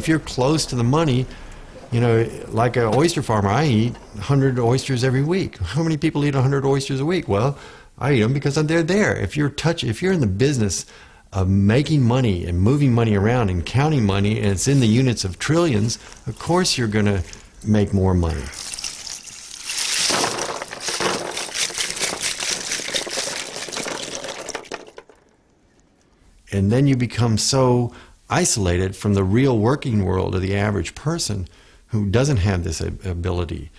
If you're close to the money, you know, like an oyster farmer, I eat 100 oysters every week. How many people eat 100 oysters a week? Well, I eat them because they're there. If you're in the business of making money and moving money around and counting money, and it's in the units of trillions, of course you're going to make more money. And then you become so isolated from the real working world of the average person who doesn't have this ability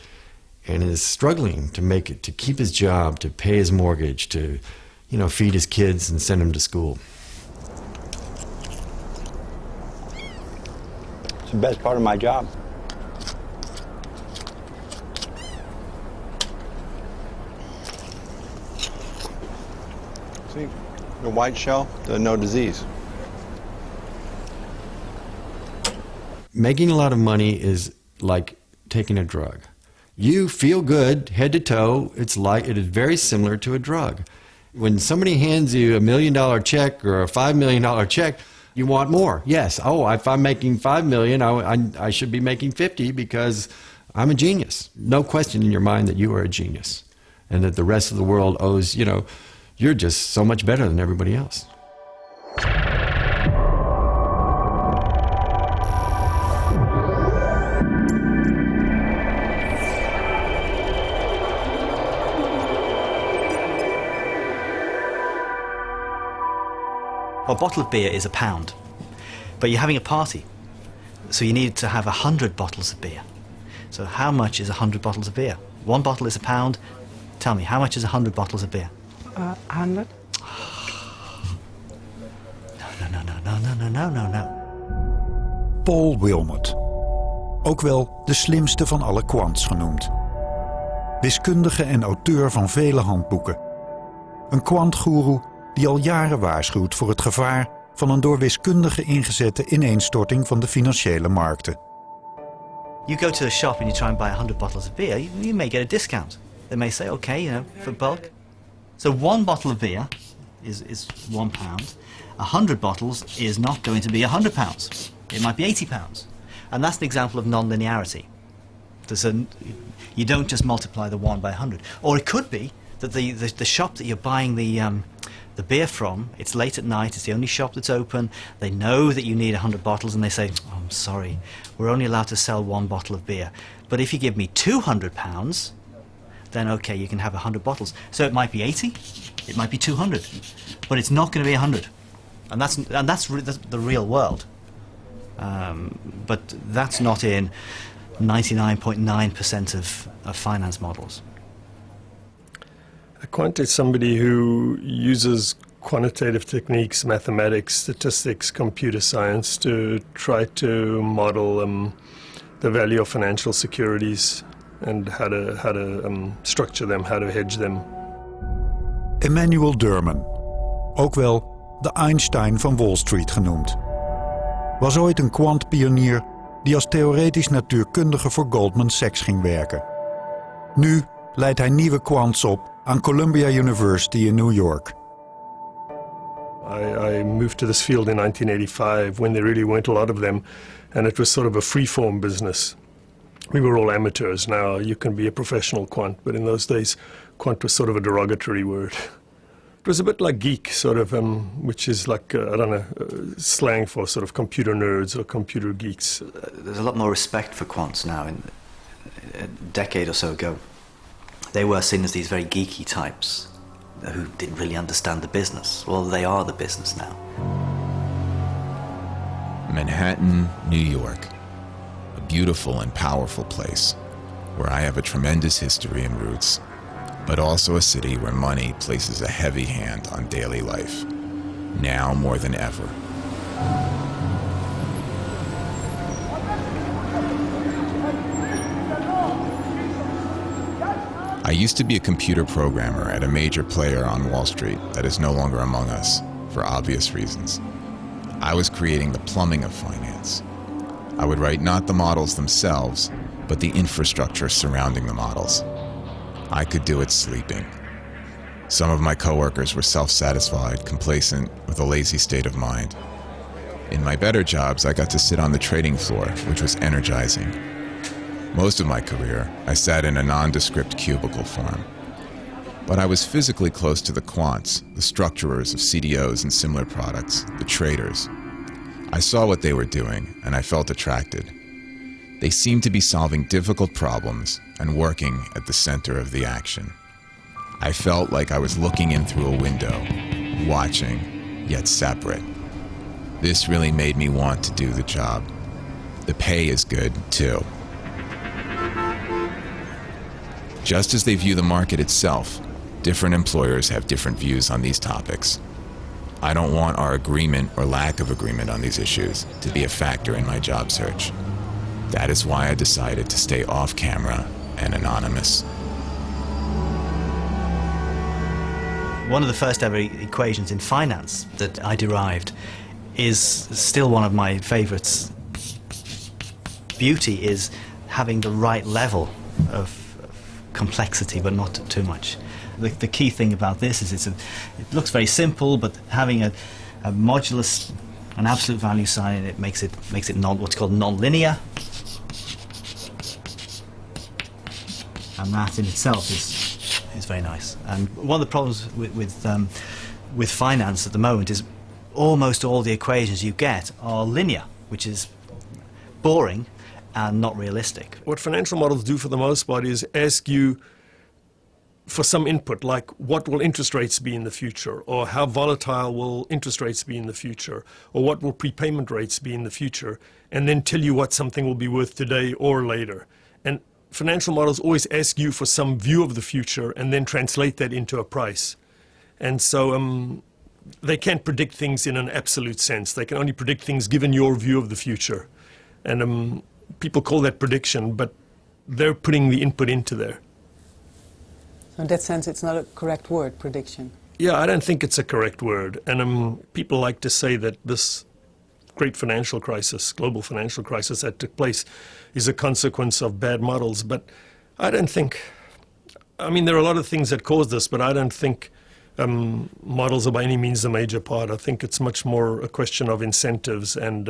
and is struggling to make it, to keep his job, to pay his mortgage, to, you know, feed his kids and send them to school. It's the best part of my job. See, the white shell, there's no disease. Making a lot of money is like taking a drug. You feel good head to toe. It is very similar to a drug. When somebody hands you $1 million check or a $5 million check, you want more. Yes. Oh, if I'm making $5 million, I should be making 50 because I'm a genius. No question in your mind that you are a genius, and that the rest of the world owes, you know, you're just so much better than everybody else. A bottle of beer is £1, but you're having a party, so you need to have 100 bottles of beer. So how much is 100 bottles of beer? One bottle is £1. Tell me, how much is 100 bottles of beer? 100. No. Paul Wilmot, ook wel de slimste van alle Quants genoemd. Wiskundige en auteur van vele handboeken. Een kwantgoeroe die al jaren waarschuwt voor het gevaar van een door wiskundigen ingezette ineenstorting van de financiële markten. You go to a shop and you try and buy 100 bottles of beer, you may get a discount. They may say, okay, you know, for bulk. So one bottle of beer is £1. 100 bottles is not going to be £100. It might be £80. And that's an example of non-linearity. You don't just multiply the 1 by 100. Or it could be that the shop that you're buying the beer from, it's late at night, it's the only shop that's open, they know that you need 100 bottles and they say, oh, I'm sorry, we're only allowed to sell one bottle of beer. But if you give me £200, then okay, you can have 100 bottles. So it might be 80, it might be 200, but it's not going to be 100. And that's the real world. But that's not in 99.9% of finance models. A quant is somebody who uses quantitative techniques, mathematics, statistics, computer science to try to model the value of financial securities and how to structure them, how to hedge them. Emmanuel Derman, ook wel de Einstein van Wall Street genoemd, was ooit een kwantpionier die als theoretisch natuurkundige voor Goldman Sachs ging werken. Nu leidt hij nieuwe quants op aan Columbia University in New York. I moved to this field in 1985 when there really weren't a lot of them, and it was sort of a free-form business. We were all amateurs. Now you can be a professional quant, but in those days quant was sort of a derogatory word. It was a bit like geek, sort of, which is like, slang for sort of computer nerds or computer geeks. There's a lot more respect for quants now. A decade or so ago, they were seen as these very geeky types who didn't really understand the business. Well, they are the business now. Manhattan, New York. A beautiful and powerful place where I have a tremendous history and roots, but also a city where money places a heavy hand on daily life, now more than ever. I used to be a computer programmer at a major player on Wall Street that is no longer among us, for obvious reasons. I was creating the plumbing of finance. I would write not the models themselves, but the infrastructure surrounding the models. I could do it sleeping. Some of my coworkers were self-satisfied, complacent, with a lazy state of mind. In my better jobs, I got to sit on the trading floor, which was energizing. Most of my career, I sat in a nondescript cubicle form. But I was physically close to the quants, the structurers of CDOs and similar products, the traders. I saw what they were doing, and I felt attracted. They seemed to be solving difficult problems and working at the center of the action. I felt like I was looking in through a window, watching, yet separate. This really made me want to do the job. The pay is good, too. Just as they view the market itself, different employers have different views on these topics. I don't want our agreement or lack of agreement on these issues to be a factor in my job search. That is why I decided to stay off camera and anonymous. One of the first ever equations in finance that I derived is still one of my favorites. Beauty is having the right level of complexity, but not too much. The key thing about this is it looks very simple, but having a modulus, an absolute value sign in it makes it what's called non-linear, and that in itself is very nice. And one of the problems with finance at the moment is almost all the equations you get are linear, which is boring and not realistic. What financial models do for the most part is ask you for some input, like what will interest rates be in the future, or how volatile will interest rates be in the future, or what will prepayment rates be in the future, and then tell you what something will be worth today or later. And financial models always ask you for some view of the future and then translate that into a price. And so they can't predict things in an absolute sense. They can only predict things given your view of the future. And people call that prediction, but they're putting the input into there. So in that sense, it's not a correct word, prediction. Yeah, I don't think it's a correct word. And people like to say that this great financial crisis, global financial crisis that took place is a consequence of bad models. But I don't think, I mean, there are a lot of things that caused this, but I don't think models are by any means the major part. I think it's much more a question of incentives and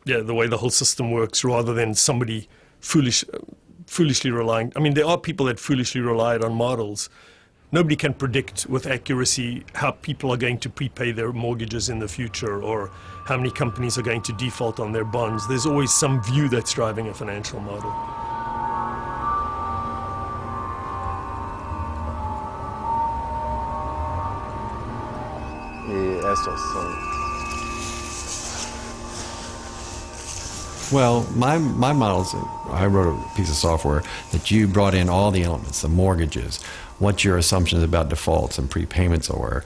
the way the whole system works, rather than somebody foolishly relying. I mean, there are people that foolishly relied on models. Nobody can predict with accuracy how people are going to prepay their mortgages in the future, or how many companies are going to default on their bonds. There's always some view that's driving a financial model. Well, my models, I wrote a piece of software that you brought in all the elements, the mortgages, what your assumptions about defaults and prepayments are.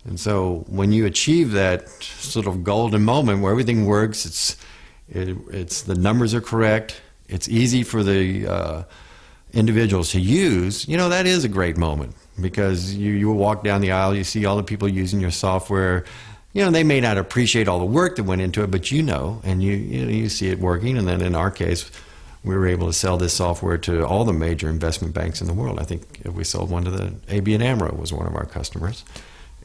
And so when you achieve that sort of golden moment where everything works, it's the numbers are correct, it's easy for the individuals to use, you know, that is a great moment, because you walk down the aisle, you see all the people using your software. You know, they may not appreciate all the work that went into it, but you know, and you see it working. And then in our case, we were able to sell this software to all the major investment banks in the world. I think we sold one to the ABN AMRO was one of our customers,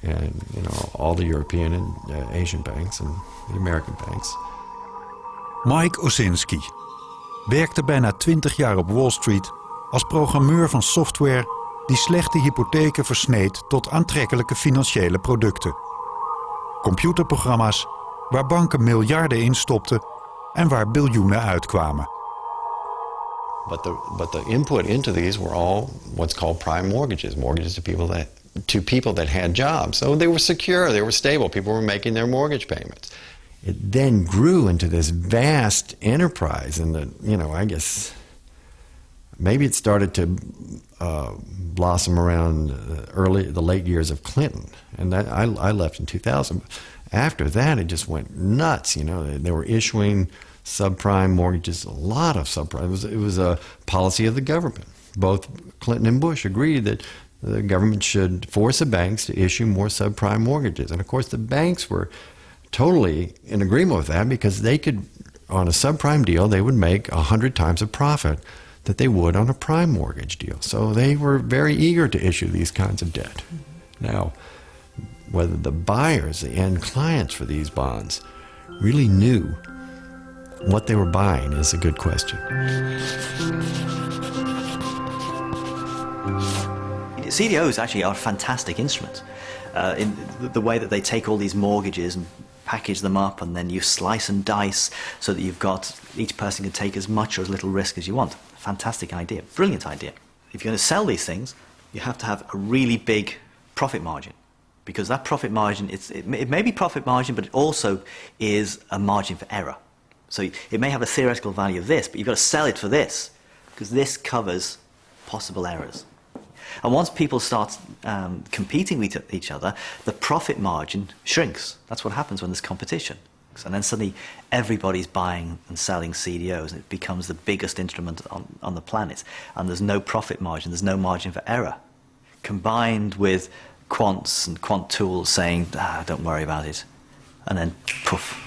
and you know, all the European and Asian banks and the American banks. Mike Osinski werkte bijna 20 jaar op Wall Street als programmeur van software die slechte hypotheken versneed tot aantrekkelijke financiële producten. Computerprogramma's waar banken miljarden in stopten en waar biljoenen uitkwamen. But the input into these were all what's called prime mortgages, mortgages to people that had jobs. So they were secure, they were stable, people were making their mortgage payments. It then grew into this vast enterprise, and I guess maybe it started to blossom around the late years of Clinton, and that I left in 2000. After that, it just went nuts. You know, they were issuing subprime mortgages, a lot of subprime. It was a policy of the government. Both Clinton and Bush agreed that the government should force the banks to issue more subprime mortgages, and of course the banks were totally in agreement with that, because they could, on a subprime deal, they would make 100 times the profit that they would on a prime mortgage deal. So they were very eager to issue these kinds of debt. Now, whether the buyers, the end clients for these bonds, really knew what they were buying is a good question. CDOs actually are a fantastic instrument in the way that they take all these mortgages and package them up, and then you slice and dice so that you've got, each person can take as much or as little risk as you want. Fantastic idea, brilliant idea. If you're going to sell these things, you have to have a really big profit margin, because that profit margin, it may be profit margin, but it also is a margin for error. So it may have a theoretical value of this, but you've got to sell it for this, because this covers possible errors. And once people start competing with each other, the profit margin shrinks. That's what happens when there's competition. And then suddenly everybody's buying and selling CDOs, and it becomes the biggest instrument on the planet. And there's no profit margin, there's no margin for error. Combined with quants and quant tools saying, don't worry about it. And then, poof.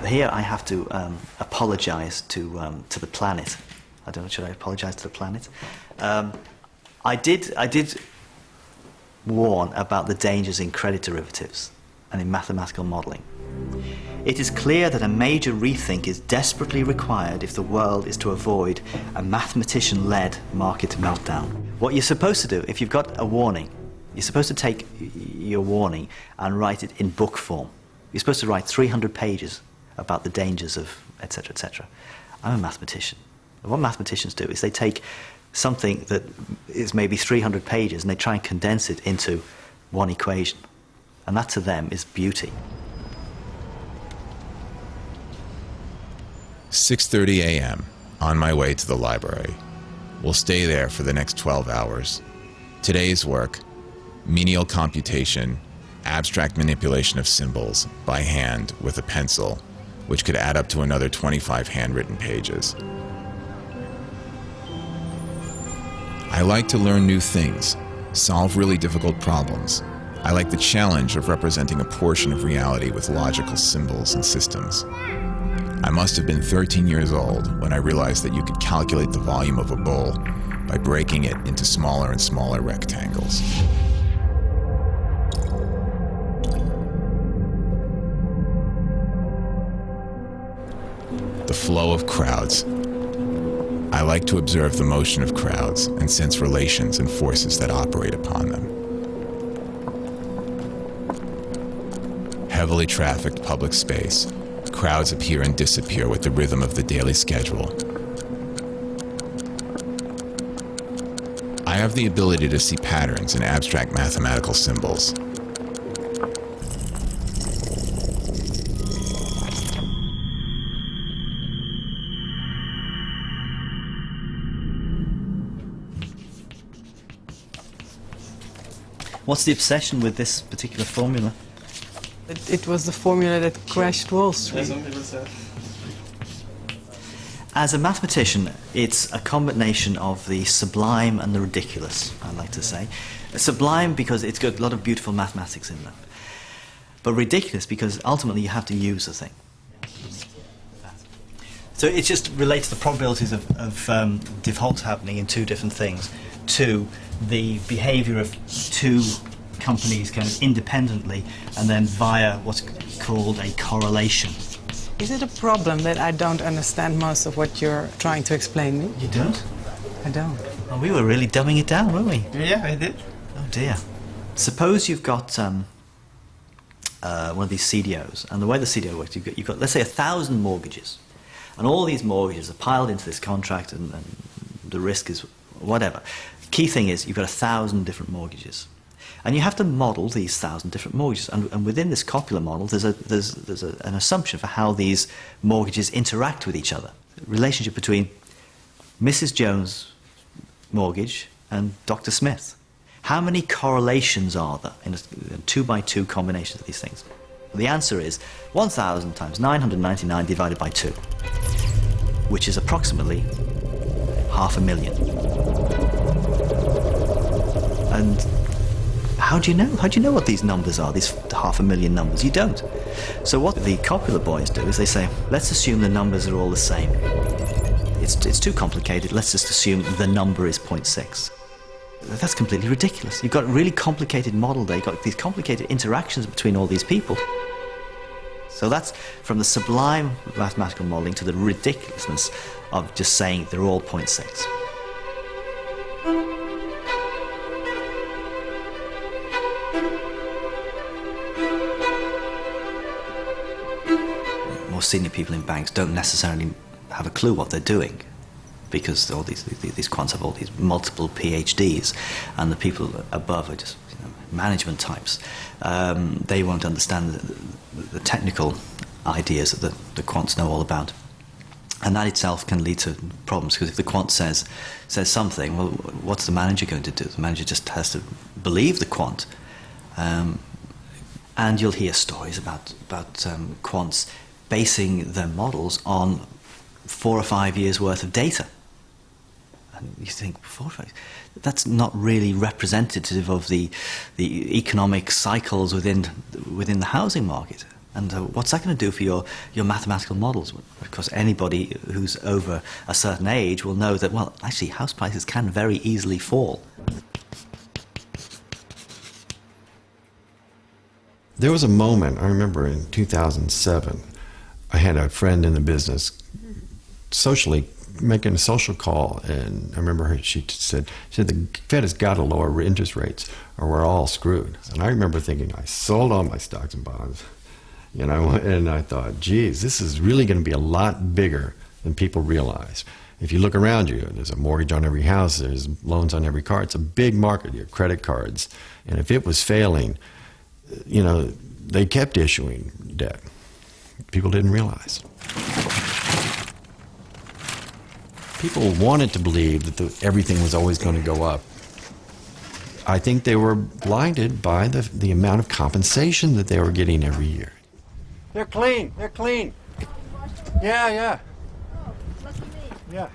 Here I have to apologize to the planet. I don't know, should I apologize to the planet? I did warn about the dangers in credit derivatives and in mathematical modeling. It is clear that a major rethink is desperately required if the world is to avoid a mathematician-led market meltdown. What you're supposed to do, if you've got a warning, you're supposed to take your warning and write it in book form. You're supposed to write 300 pages about the dangers of etc., etc. I'm a mathematician. What mathematicians do is they take something that is maybe 300 pages and they try and condense it into one equation. And that to them is beauty. 6:30 a.m., on my way to the library. We'll stay there for the next 12 hours. Today's work: menial computation, abstract manipulation of symbols by hand with a pencil, which could add up to another 25 handwritten pages. I like to learn new things, solve really difficult problems. I like the challenge of representing a portion of reality with logical symbols and systems. I must have been 13 years old when I realized that you could calculate the volume of a bowl by breaking it into smaller and smaller rectangles. The flow of crowds. I like to observe the motion of crowds and sense relations and forces that operate upon them. Heavily trafficked public space. Crowds appear and disappear with the rhythm of the daily schedule. I have the ability to see patterns in abstract mathematical symbols. What's the obsession with this particular formula? It was the formula that crashed Wall Street. As a mathematician, it's a combination of the sublime and the ridiculous, I like to say. Sublime because it's got a lot of beautiful mathematics in them. But ridiculous because ultimately you have to use the thing. So it just relates the probabilities of defaults happening in two different things to the behavior of two companies kind of independently and then via what's called a correlation. Is it a problem that I don't understand most of what you're trying to explain me? You don't? I don't. Oh, we were really dumbing it down, weren't we? Yeah, I did. Oh dear. Suppose you've got one of these CDOs, and the way the CDO works, you've got let's say 1,000 mortgages, and all these mortgages are piled into this contract, and the risk is whatever. Key thing is you've got 1,000 different mortgages, and you have to model these 1,000 different mortgages. And within this copular model, there's an assumption for how these mortgages interact with each other. The relationship between Mrs. Jones' mortgage and Dr. Smith. How many correlations are there in a 2-by-2 combination of these things? The answer is 1,000 times 999 divided by 2, which is approximately 500,000. And how do you know? How do you know what these numbers are, these 500,000 numbers? You don't. So what the copular boys do is they say, let's assume the numbers are all the same. it's too complicated. Let's just assume the number is 0.6. That's completely ridiculous. You've got a really complicated model there. You've got these complicated interactions between all these people. So that's from the sublime mathematical modeling to the ridiculousness of just saying they're all 0.6. More senior people in banks don't necessarily have a clue what they're doing, because all these quants have all these multiple PhDs, and the people above are just management types. They won't understand the technical ideas that the quants know all about. And that itself can lead to problems, because if the quant says something, well, what's the manager going to do? The manager just has to believe the quant. And you'll hear stories about quants basing their models on 4 or 5 years worth of data. And you think, 4 or 5? That's not really representative of the economic cycles within the housing market. And what's that going to do for your mathematical models? Because anybody who's over a certain age will know that, well, actually, house prices can very easily fall. There was a moment, I remember in 2007, I had a friend in the business socially making a social call, and I remember she said the Fed has got to lower interest rates or we're all screwed. And I remember thinking, I sold all my stocks and bonds, and I thought, geez, this is really going to be a lot bigger than people realize. If you look around you, there's a mortgage on every house, there's loans on every car. It's a big market, your credit cards. And if it was failing, they kept issuing debt. People didn't realize. People wanted to believe that everything was always going to go up. I think they were blinded by the amount of compensation that they were getting every year. They're clean. They're clean. Yeah. Yeah.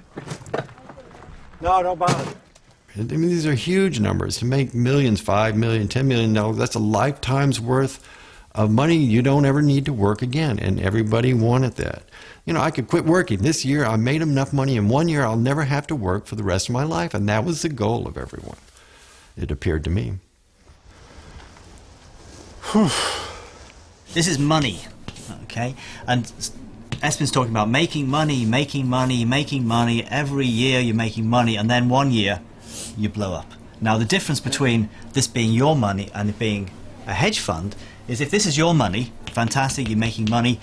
No, don't bother. I mean, these are huge numbers. To make millions, $5 million, $10 million, that's a lifetime's worth of money you don't ever need to work again, and everybody wanted that. I could quit working. This year I made enough money. In 1 year I'll never have to work for the rest of my life, and that was the goal of everyone, it appeared to me. This is money, okay? And Espen's talking about making money. Every year you're making money, and then 1 year you blow up. Now, the difference between this being your money and it being a hedge fund is if this is your money, fantastic, you're making money,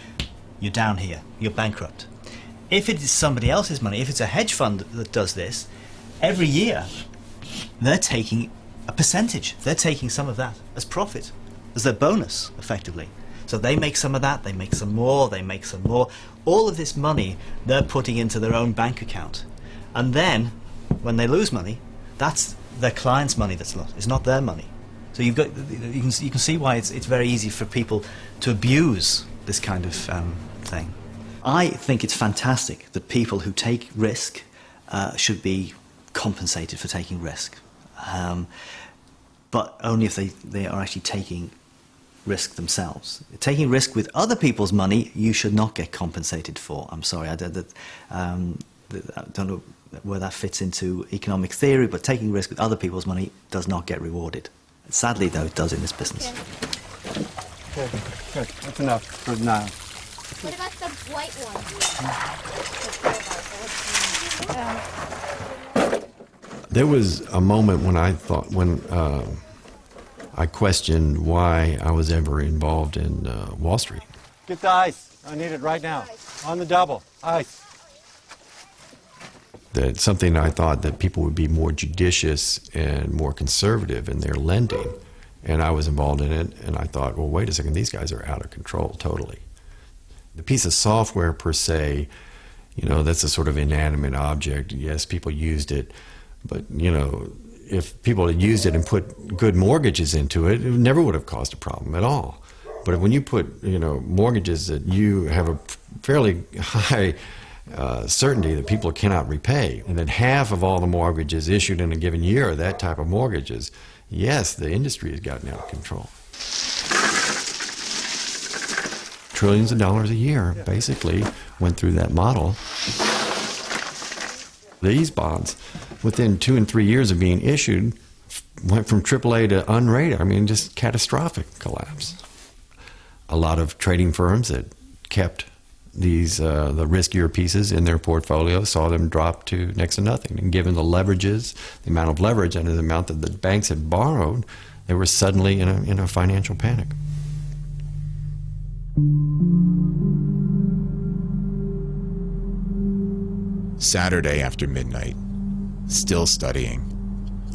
you're down here, you're bankrupt. If it is somebody else's money, if it's a hedge fund that does this, every year they're taking a percentage. They're taking some of that as profit, as their bonus, effectively. So they make some of that, they make some more, they make some more. All of this money they're putting into their own bank account. And then, when they lose money, that's their client's money that's lost. It's not their money. So you can see why it's very easy for people to abuse this kind of thing. I think it's fantastic that people who take risk should be compensated for taking risk, but only if they are actually taking risk themselves. Taking risk with other people's money, you should not get compensated for. I'm sorry, I don't know where that fits into economic theory, but taking risk with other people's money does not get rewarded. Sadly, though, it does in this business. Good. That's enough for now. What about the white one? There was a moment when I questioned why I was ever involved in Wall Street. Get the ice. I need it right now. On the double. Ice. That's something I thought that people would be more judicious and more conservative in their lending. And I was involved in it, and I thought, well, wait a second, these guys are out of control totally. The piece of software per se, that's a sort of inanimate object. Yes, people used it, but, if people had used it and put good mortgages into it, it never would have caused a problem at all. But when you put, mortgages that you have a fairly high certainty that people cannot repay, and that half of all the mortgages issued in a given year are that type of mortgages, yes, the industry has gotten out of control. Trillions of dollars a year, basically, went through that model. These bonds, within 2 and 3 years of being issued, went from AAA to unrated. I mean, just catastrophic collapse. A lot of trading firms that kept these the riskier pieces in their portfolio saw them drop to next to nothing. And given the leverages, the amount of leverage and the amount that the banks had borrowed, they were suddenly in a financial panic. Saturday after midnight, still studying.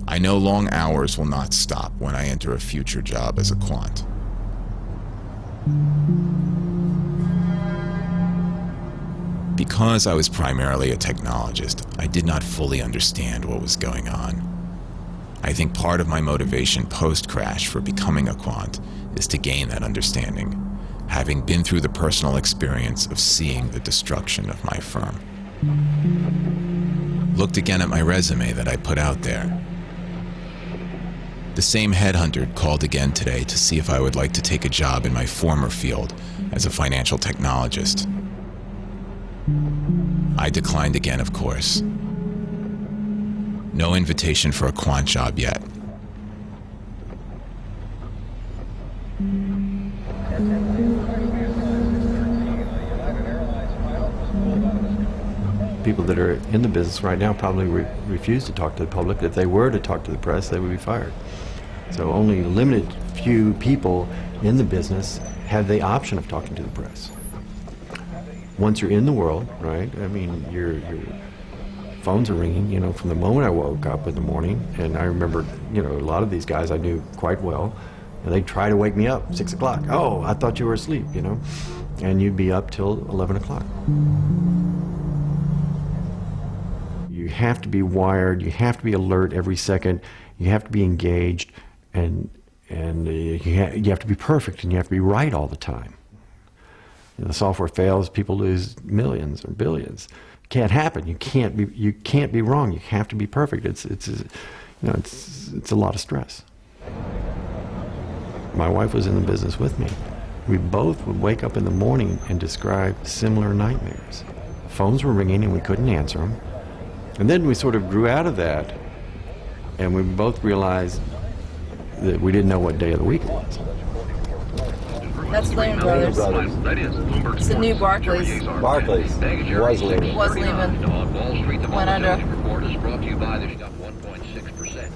I know long hours will not stop when I enter a future job as a quant. Because I was primarily a technologist, I did not fully understand what was going on. I think part of my motivation post-crash for becoming a quant is to gain that understanding, having been through the personal experience of seeing the destruction of my firm. Looked again at my resume that I put out there. The same headhunter called again today to see if I would like to take a job in my former field as a financial technologist. I declined again, of course. No invitation for a quant job yet. People that are in the business right now probably refuse to talk to the public. If they were to talk to the press, they would be fired. So only a limited few people in the business have the option of talking to the press. Once you're in the world, right, I mean, your phones are ringing, you know, from the moment I woke up in the morning. And I remember, you know, a lot of these guys I knew quite well, and they'd try to wake me up, 6 o'clock. Oh, I thought you were asleep, you know, and you'd be up till 11 o'clock. You have to be wired, you have to be alert every second, you have to be engaged, and you have to be perfect, and you have to be right all the time. You know, the software fails, people lose millions or billions. Can't happen. You can't be wrong. You have to be perfect. It's a lot of stress. My wife was in the business with me. We both would wake up in the morning and describe similar nightmares. Phones were ringing and we couldn't answer them. And then we sort of grew out of that, and we both realized that we didn't know what day of the week it was. That's Lehman Brothers. It's the new Barclays. Barclays. Was Lehman. Was Lehman. Went under. Report is brought to you by the up 1.6%.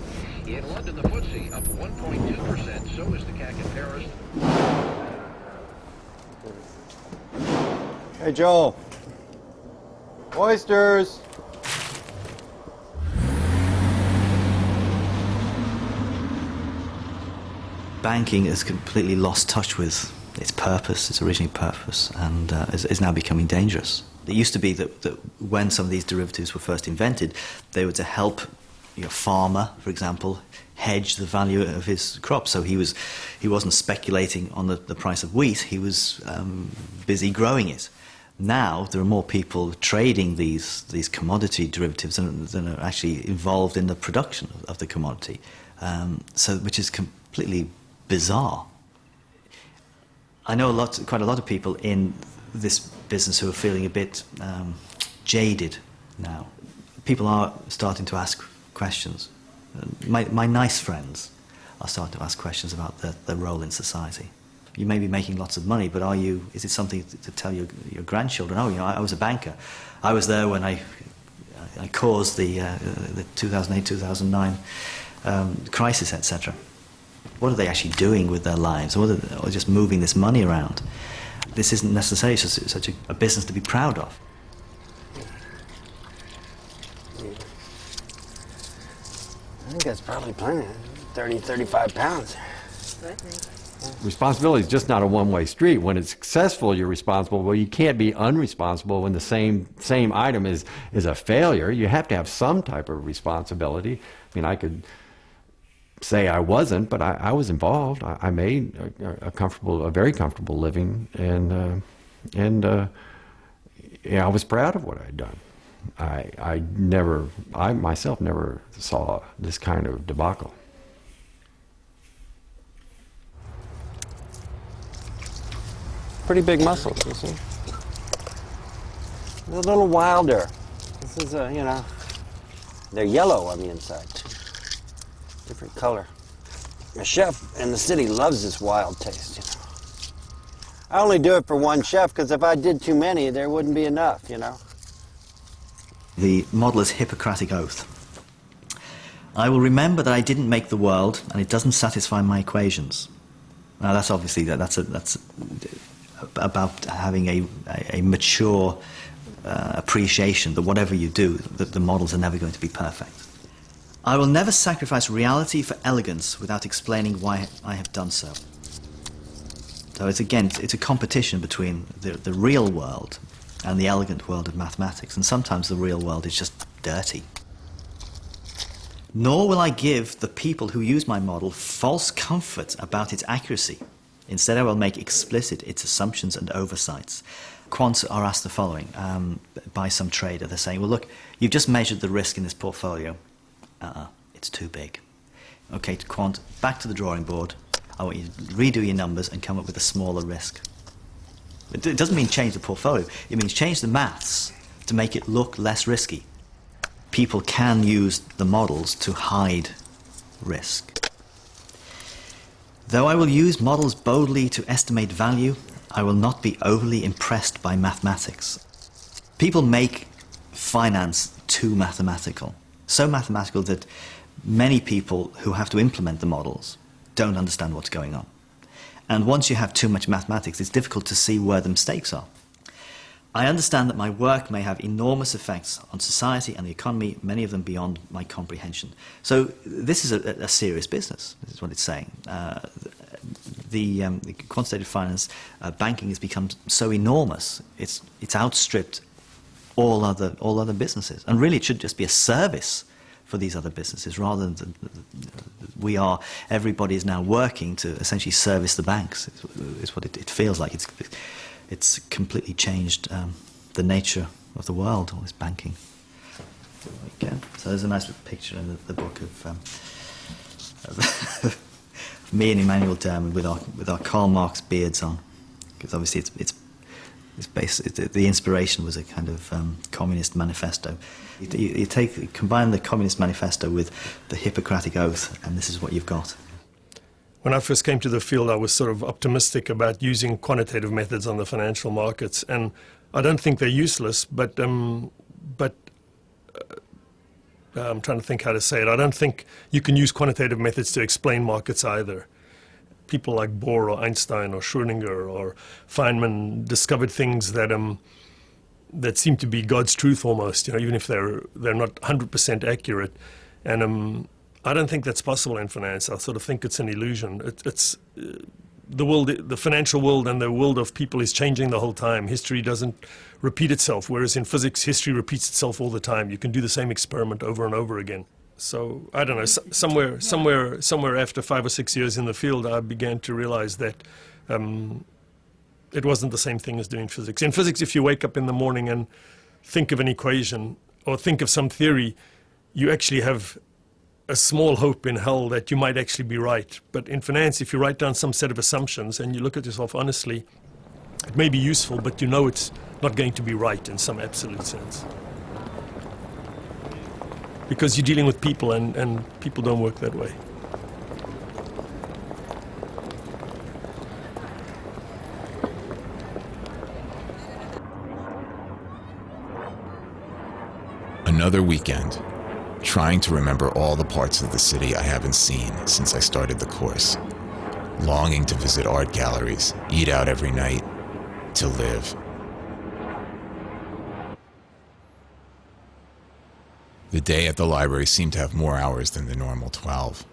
In London, the FTSE up 1.2%. So is the CAC in Paris. Hey, Joel. Oysters. Banking has completely lost touch with its purpose, its original purpose, and is now becoming dangerous. It used to be that when some of these derivatives were first invented, they were to help a farmer, for example, hedge the value of his crop. So he wasn't speculating on the price of wheat, he was busy growing it. Now there are more people trading these commodity derivatives than are actually involved in the production of the commodity, which is completely bizarre. I know quite a lot of people in this business who are feeling a bit jaded now. People are starting to ask questions. My nice friends are starting to ask questions about their role in society. You may be making lots of money, but is it something to tell your grandchildren? Oh, I was a banker. I was there when I caused the 2008-2009 crisis, etc. What are they actually doing with their lives? Or just moving this money around? This isn't necessarily such a business to be proud of. I think that's probably plenty. 30, 35 pounds. Responsibility is just not a one-way street. When it's successful, you're responsible. Well, you can't be unresponsible when the same item is a failure. You have to have some type of responsibility. I mean, I could say I wasn't, but I was involved. I made a very comfortable living, and I was proud of what I'd done. I myself never saw this kind of debacle. Pretty big muscles, you see. A little wilder. This is They're yellow on the inside, too. Different color. A chef in the city loves this wild taste, you know. I only do it for one chef, because if I did too many, there wouldn't be enough, you know. The model is Hippocratic Oath. I will remember that I didn't make the world, and it doesn't satisfy my equations. Now, that's obviously that's about having a mature appreciation that whatever you do, that the models are never going to be perfect. I will never sacrifice reality for elegance without explaining why I have done so. So it's a competition between the real world and the elegant world of mathematics, and sometimes the real world is just dirty. Nor will I give the people who use my model false comfort about its accuracy. Instead, I will make explicit its assumptions and oversights. Quants are asked the following by some trader. They're saying, well, look, you've just measured the risk in this portfolio. It's too big. Okay, Quant, back to the drawing board. I want you to redo your numbers and come up with a smaller risk. It doesn't mean change the portfolio. It means change the maths to make it look less risky. People can use the models to hide risk. Though I will use models boldly to estimate value, I will not be overly impressed by mathematics. People make finance too mathematical. So mathematical that many people who have to implement the models don't understand what's going on. And once you have too much mathematics, it's difficult to see where the mistakes are. I understand that my work may have enormous effects on society and the economy, many of them beyond my comprehension. So this is a serious business, this is what it's saying. The quantitative finance, banking has become so enormous, it's outstripped all other businesses. And really it should just be a service for these other businesses rather than everybody is now working to essentially service the banks, is what it feels like. It's completely changed the nature of the world, all this banking. Again. So there's a nice little picture in the book of me and Emmanuel Derman with our Karl Marx beards on, because obviously it's the inspiration was a kind of communist manifesto. You combine the Communist Manifesto with the Hippocratic Oath, and this is what you've got. When I first came to the field, I was sort of optimistic about using quantitative methods on the financial markets, and I don't think they're useless, but I'm trying to think how to say it. I don't think you can use quantitative methods to explain markets either. People like Bohr or Einstein or Schrödinger or Feynman discovered things that seem to be God's truth almost, even if they're not 100% accurate. And I don't think that's possible in finance. I sort of think it's an illusion. It's the world, the financial world and the world of people is changing the whole time. History doesn't repeat itself, whereas in physics, history repeats itself all the time. You can do the same experiment over and over again. So, I don't know, somewhere after 5 or 6 years in the field, I began to realize that it wasn't the same thing as doing physics. In physics, if you wake up in the morning and think of an equation or think of some theory, you actually have a small hope in hell that you might actually be right. But in finance, if you write down some set of assumptions and you look at yourself honestly, it may be useful, but you know it's not going to be right in some absolute sense. Because you're dealing with people, and people don't work that way. Another weekend, trying to remember all the parts of the city I haven't seen since I started the course. Longing to visit art galleries, eat out every night, to live. The day at the library seemed to have more hours than the normal 12.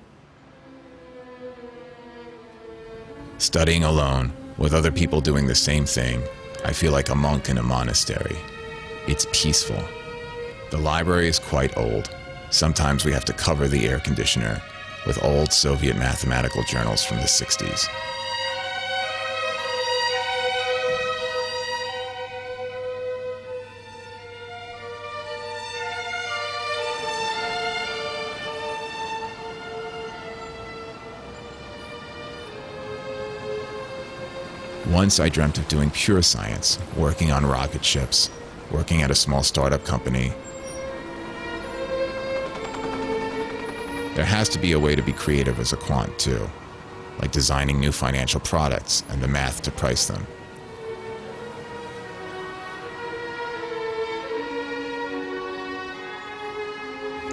Studying alone, with other people doing the same thing, I feel like a monk in a monastery. It's peaceful. The library is quite old. Sometimes we have to cover the air conditioner with old Soviet mathematical journals from the 60s. Once I dreamt of doing pure science, working on rocket ships, working at a small startup company. There has to be a way to be creative as a quant too, like designing new financial products and the math to price them.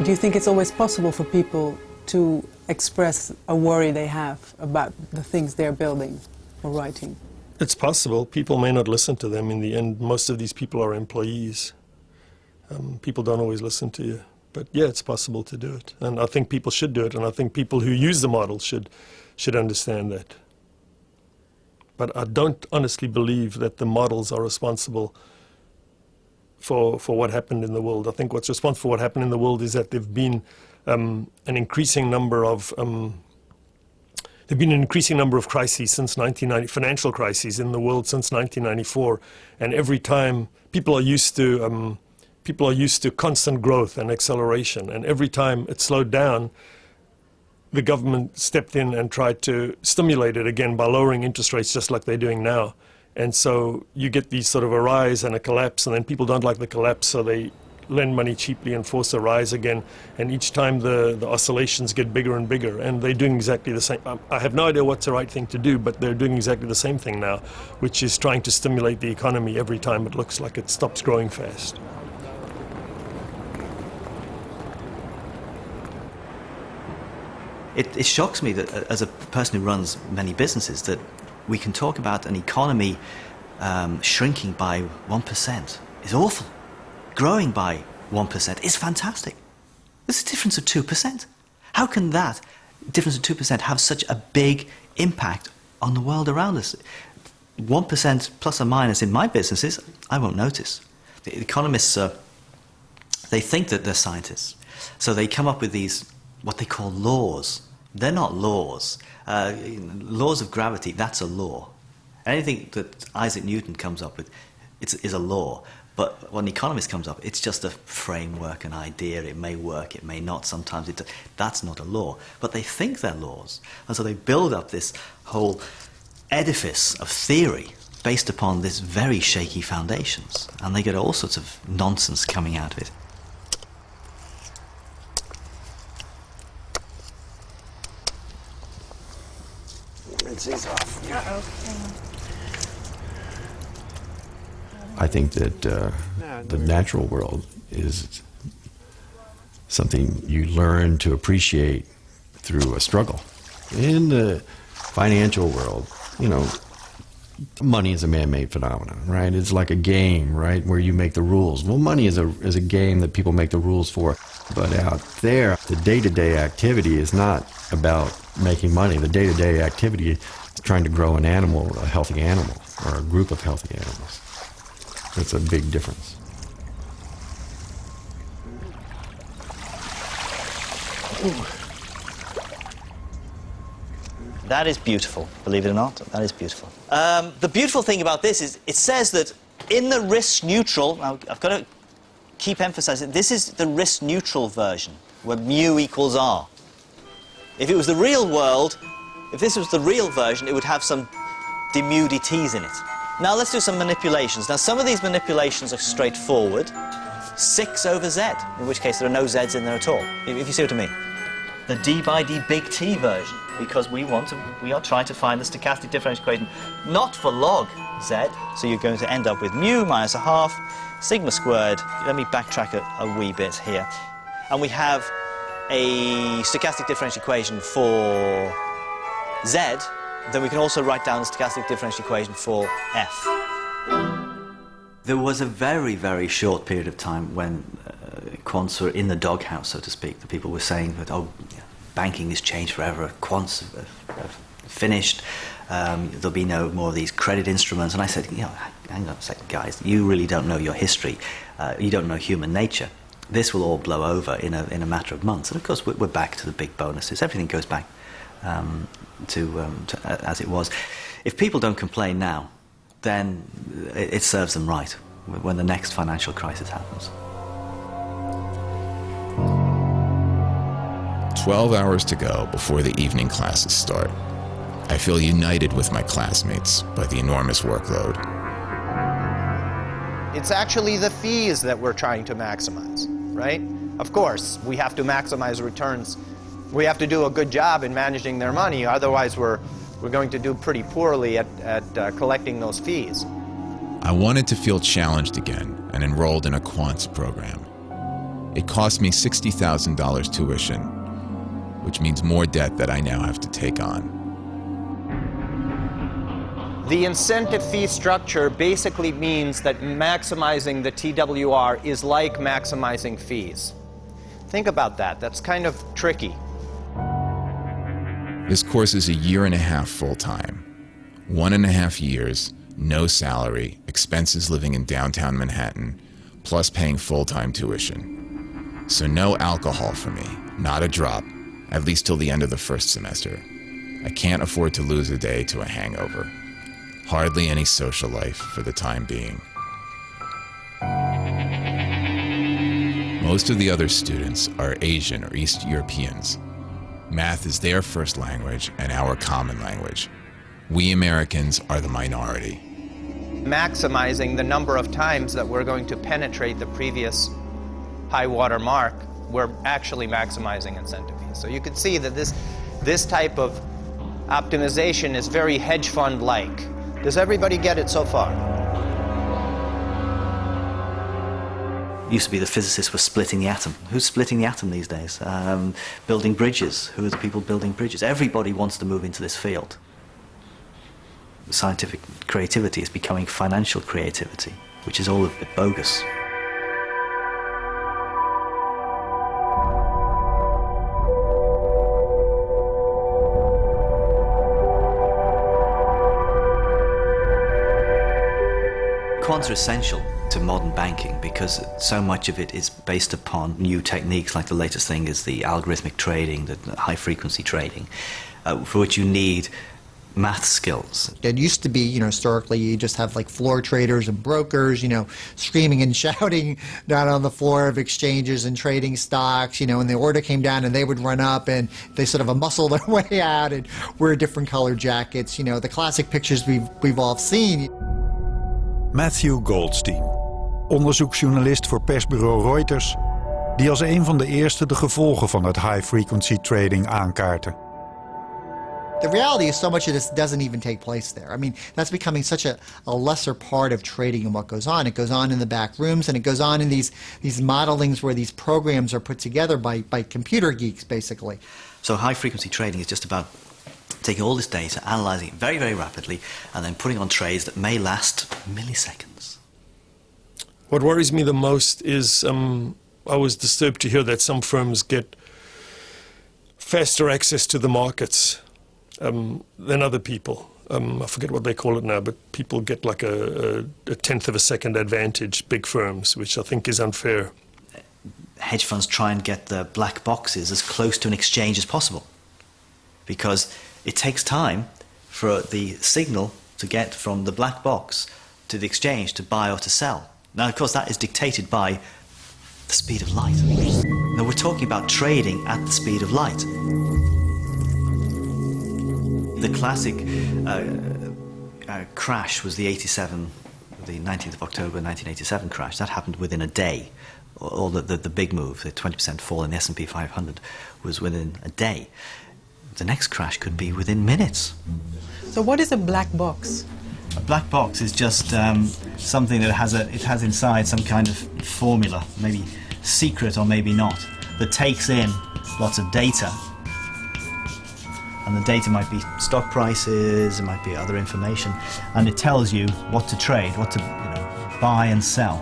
Do you think it's always possible for people to express a worry they have about the things they're building or writing? It's possible. People may not listen to them in the end. Most of these people are employees. People don't always listen to you. But yeah, it's possible to do it. And I think people should do it. And I think people who use the model should understand that. But I don't honestly believe that the models are responsible for what happened in the world. I think what's responsible for what happened in the world is that there've been an increasing number of crises since 1990, financial crises in the world since 1994, and every time people are used to constant growth and acceleration, and every time it slowed down, the government stepped in and tried to stimulate it again by lowering interest rates just like they're doing now. And so you get these sort of a rise and a collapse, and then people don't like the collapse, so they lend money cheaply and force a rise again. And each time the oscillations get bigger and bigger, and they're doing exactly the same. I have no idea what's the right thing to do, but they're doing exactly the same thing now, which is trying to stimulate the economy every time it looks like it stops growing fast. It shocks me that as a person who runs many businesses that we can talk about an economy shrinking by 1% is awful. Growing by 1% is fantastic. There's a difference of 2%. How can that difference of 2% have such a big impact on the world around us? 1% plus or minus in my businesses, I won't notice. The economists, they think that they're scientists. So they come up with these, what they call laws. They're not laws. Laws of gravity, that's a law. Anything that Isaac Newton comes up with is a law. But when an economist comes up, it's just a framework, an idea. It may work, it may not. Sometimes that's not a law. But they think they're laws. And so they build up this whole edifice of theory based upon this very shaky foundations. And they get all sorts of nonsense coming out of it. It's off. Uh-oh. I think that the natural world is something you learn to appreciate through a struggle. In the financial world, money is a man-made phenomenon, right? It's like a game, right, where you make the rules. Well, money is a game that people make the rules for. But out there, the day-to-day activity is not about making money. The day-to-day activity is trying to grow an animal, a healthy animal, or a group of healthy animals. That's a big difference. That is beautiful, believe it or not. That is beautiful. The beautiful thing about this is it says that in the risk-neutral, now I've got to keep emphasizing, this is the risk-neutral version, where mu equals r. If it was the real world, if this was the real version, it would have some d mu dt's in it. Now let's do some manipulations. Now some of these manipulations are straightforward. 6 over z, in which case there are no z's in there at all, if you see what I mean. The d by d big T version, because we are trying to find the stochastic differential equation not for log z, so you're going to end up with mu minus a half sigma squared. Let me backtrack a wee bit here. And we have a stochastic differential equation for z, then we can also write down the stochastic differential equation for f. There was a very, very short period of time when quants were in the doghouse, so to speak. The people were saying that, banking is changed forever, quants have finished, there'll be no more of these credit instruments. And I said, hang on a second, guys, you really don't know your history. You don't know human nature. This will all blow over in a matter of months. And of course, we're back to the big bonuses. Everything goes back to as it was. If people don't complain now, then it serves them right when the next financial crisis happens. 12 hours to go before the evening classes start. I feel united with my classmates by the enormous workload. It's actually the fees that we're trying to maximize, right? Of course, we have to maximize returns we have to do a good job in managing their money, otherwise we're going to do pretty poorly at collecting those fees. I wanted to feel challenged again and enrolled in a Quants program. It cost me $60,000 tuition, which means more debt that I now have to take on. The incentive fee structure basically means that maximizing the TWR is like maximizing fees. Think about that. That's kind of tricky. This course is a year and a half full-time. 1.5 years, no salary, expenses living in downtown Manhattan, plus paying full-time tuition. So no alcohol for me, not a drop, at least till the end of the first semester. I can't afford to lose a day to a hangover. Hardly any social life for the time being. Most of the other students are Asian or East Europeans. Math is their first language and our common language. We Americans are the minority. Maximizing the number of times that we're going to penetrate the previous high water mark, we're actually maximizing incentive fees. So you can see that this type of optimization is very hedge fund-like. Does everybody get it so far? Used to be the physicists were splitting the atom. Who's splitting the atom these days? Building bridges. Who are the people building bridges? Everybody wants to move into this field. Scientific creativity is becoming financial creativity, which is all a bit bogus. Quants are essential to modern banking because so much of it is based upon new techniques, like the latest thing is the algorithmic trading, the high-frequency trading, for which you need math skills. It used to be, historically, you just have like floor traders and brokers, screaming and shouting down on the floor of exchanges and trading stocks, and the order came down and they would run up and they sort of muscle their way out and wear different colored jackets, the classic pictures we've all seen. Matthew Goldstein, onderzoeksjournalist voor persbureau Reuters, die als een van de eerste de gevolgen van het high-frequency trading aankaartte. The reality is so much of this doesn't even take place there. I mean, that's becoming such a lesser part of trading and what goes on. It goes on in the back rooms, and it goes on in these modelings where these programs are put together by computer geeks, basically. So high-frequency trading is just about taking all this data, analyzing it very, very rapidly, and then putting on trades that may last milliseconds. What worries me the most is I was disturbed to hear that some firms get faster access to the markets than other people. I forget what they call it now, but people get like a tenth of a second advantage, big firms, which I think is unfair. Hedge funds try and get the black boxes as close to an exchange as possible, because it takes time for the signal to get from the black box to the exchange to buy or to sell. Now, of course, that is dictated by the speed of light. Now, we're talking about trading at the speed of light. The classic crash was the 19th of October 1987 crash. That happened within a day. Or the big move, the 20% fall in the S&P 500 was within a day. The next crash could be within minutes. So what is a black box? A black box is just something that has inside some kind of formula, maybe secret or maybe not, that takes in lots of data. And the data might be stock prices, it might be other information, and it tells you what to trade, what to buy and sell.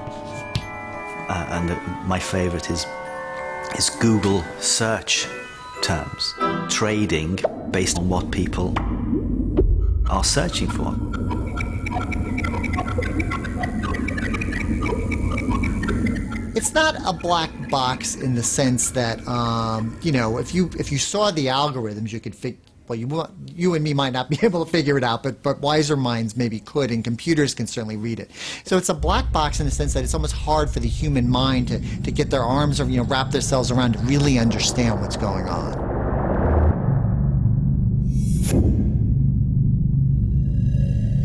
My favorite is Google search terms, trading based on what people are searching for. It's not a black box in the sense that, if you saw the algorithms, you could figure. Well, you and me might not be able to figure it out, but wiser minds maybe could, and computers can certainly read it. So it's a black box in the sense that it's almost hard for the human mind to get their arms or wrap themselves around to really understand what's going on.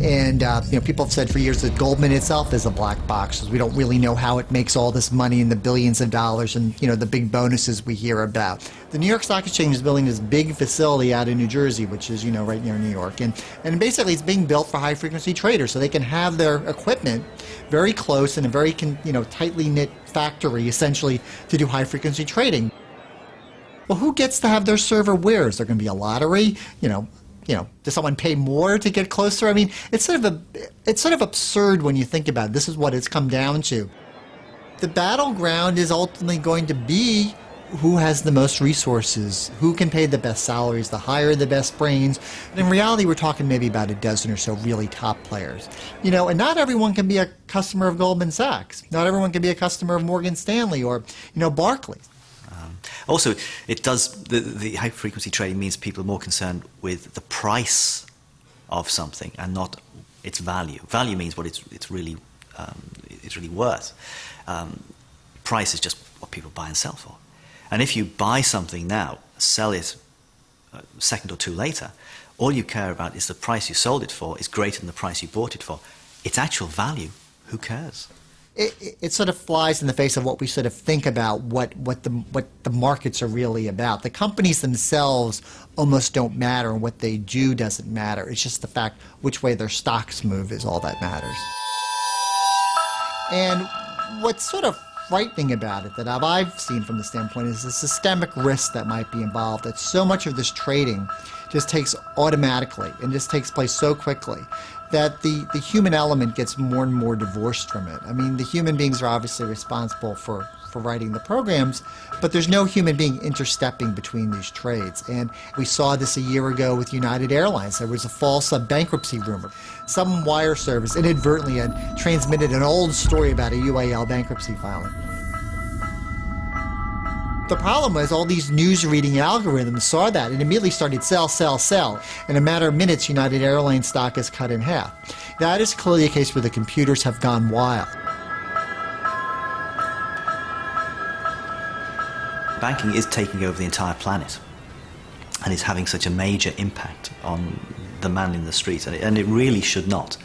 And people have said for years that Goldman itself is a black box, because we don't really know how it makes all this money and the billions of dollars and the big bonuses we hear about. The New York Stock Exchange is building this big facility out in New Jersey, which is right near New York, and basically it's being built for high frequency traders, so they can have their equipment very close in a very tightly knit factory, essentially, to do high frequency trading. Well, who gets to have their server where? Is there going to be a lottery? Does someone pay more to get closer? I mean, it's sort of absurd when you think about it. This is what it's come down to. The battleground is ultimately going to be who has the most resources, who can pay the best salaries, the hire the best brains. And in reality, we're talking maybe about a dozen or so really top players. And not everyone can be a customer of Goldman Sachs. Not everyone can be a customer of Morgan Stanley or, Barclays. Also, it does, the high-frequency trading means people are more concerned with the price of something and not its value. Value means what it's really worth. Price is just what people buy and sell for. And if you buy something now, sell it a second or two later, all you care about is the price you sold it for is greater than the price you bought it for. Its actual value, who cares? It sort of flies in the face of what we sort of think about what the markets are really about. The companies themselves almost don't matter, and what they do doesn't matter. It's just the fact which way their stocks move is all that matters. And what's sort of frightening about it that I've seen from the standpoint is the systemic risk that might be involved, that so much of this trading just takes automatically and just takes place so quickly that the human element gets more and more divorced from it. I mean, the human beings are obviously responsible for writing the programs, but there's no human being interstepping between these trades. And we saw this a year ago with United Airlines. There was a false bankruptcy rumor. Some wire service inadvertently had transmitted an old story about a UAL bankruptcy filing. The problem was all these news-reading algorithms saw that and immediately started sell, sell, sell. In a matter of minutes, United Airlines stock is cut in half. That is clearly a case where the computers have gone wild. Banking is taking over the entire planet and is having such a major impact on the man in the street, and it really should not.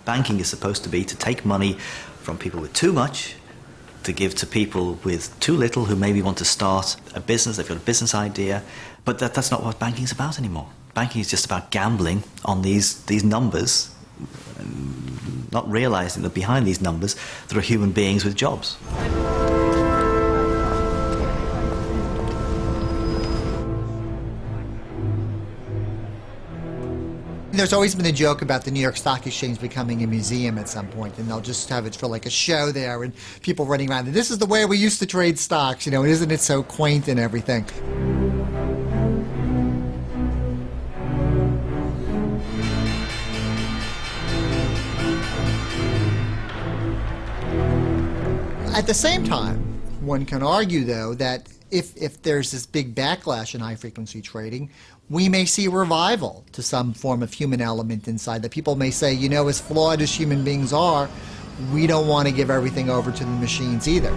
Banking is supposed to be to take money from people with too much to give to people with too little who maybe want to start a business, they've got a business idea, but that's not what banking is about anymore. Banking is just about gambling on these numbers, not realizing that behind these numbers there are human beings with jobs. There's always been a joke about the New York Stock Exchange becoming a museum at some point, and they'll just have it for like a show there and people running around. And this is the way we used to trade stocks, isn't it so quaint and everything? At the same time, one can argue, though, that if there's this big backlash in high-frequency trading, we may see a revival to some form of human element inside, that people may say, as flawed as human beings are, we don't want to give everything over to the machines either.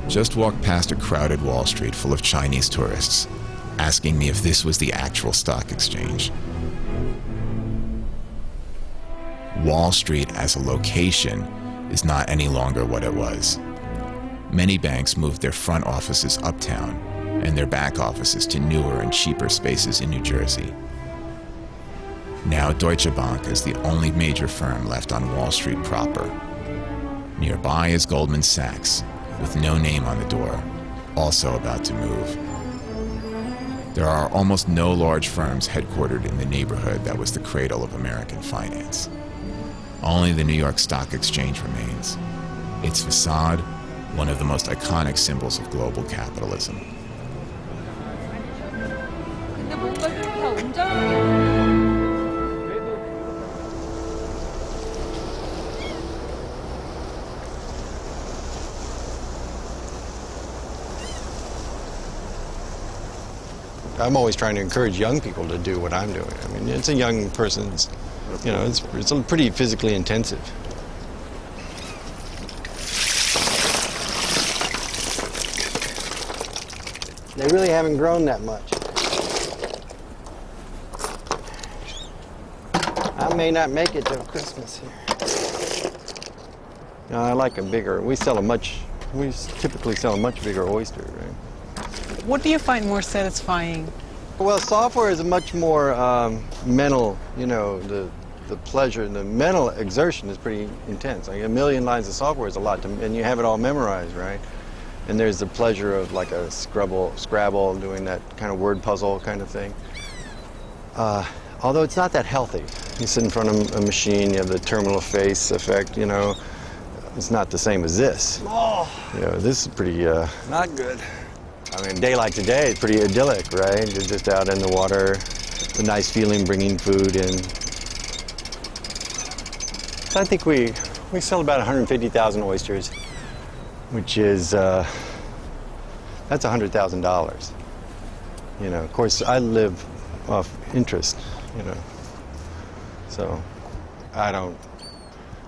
Just walked past a crowded Wall Street full of Chinese tourists, asking me if this was the actual stock exchange. Wall Street as a location is not any longer what it was. Many banks moved their front offices uptown and their back offices to newer and cheaper spaces in New Jersey. Now Deutsche Bank is the only major firm left on Wall Street proper. Nearby is Goldman Sachs, with no name on the door, also about to move. There are almost no large firms headquartered in the neighborhood that was the cradle of American finance. Only the New York Stock Exchange remains. Its facade, one of the most iconic symbols of global capitalism. I'm always trying to encourage young people to do what I'm doing. I mean, it's a young person's, it's pretty physically intensive. They really haven't grown that much. may not make it till Christmas here. No, I like a bigger. We typically sell a much bigger oyster, right? What do you find more satisfying? Well, software is a much more mental, the pleasure and the mental exertion is pretty intense. Like 1 million lines of software is a lot, and you have it all memorized, right? And there's the pleasure of like a Scrabble, doing that kind of word puzzle kind of thing. Although it's not that healthy. You sit in front of a machine, you have the terminal face effect, It's not the same as this. Oh. This is pretty... Not good. I mean, a day like today is pretty idyllic, right? You're just out in the water, it's a nice feeling bringing food in. So I think we sell about 150,000 oysters, which is, that's $100,000. Of course, I live off interest, So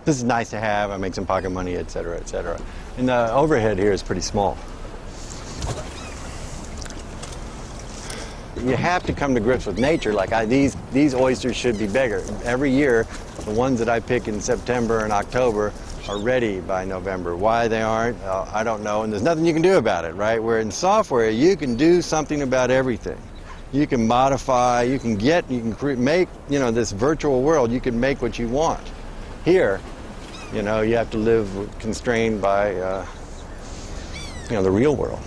this is nice to have, I make some pocket money, et cetera, et cetera. And the overhead here is pretty small. You have to come to grips with nature. Like these oysters should be bigger. Every year, the ones that I pick in September and October are ready by November. Why they aren't, I don't know, and there's nothing you can do about it, right? Where in software, you can do something about everything. You can modify, you can make, this virtual world, you can make what you want. Here, you have to live constrained by, the real world.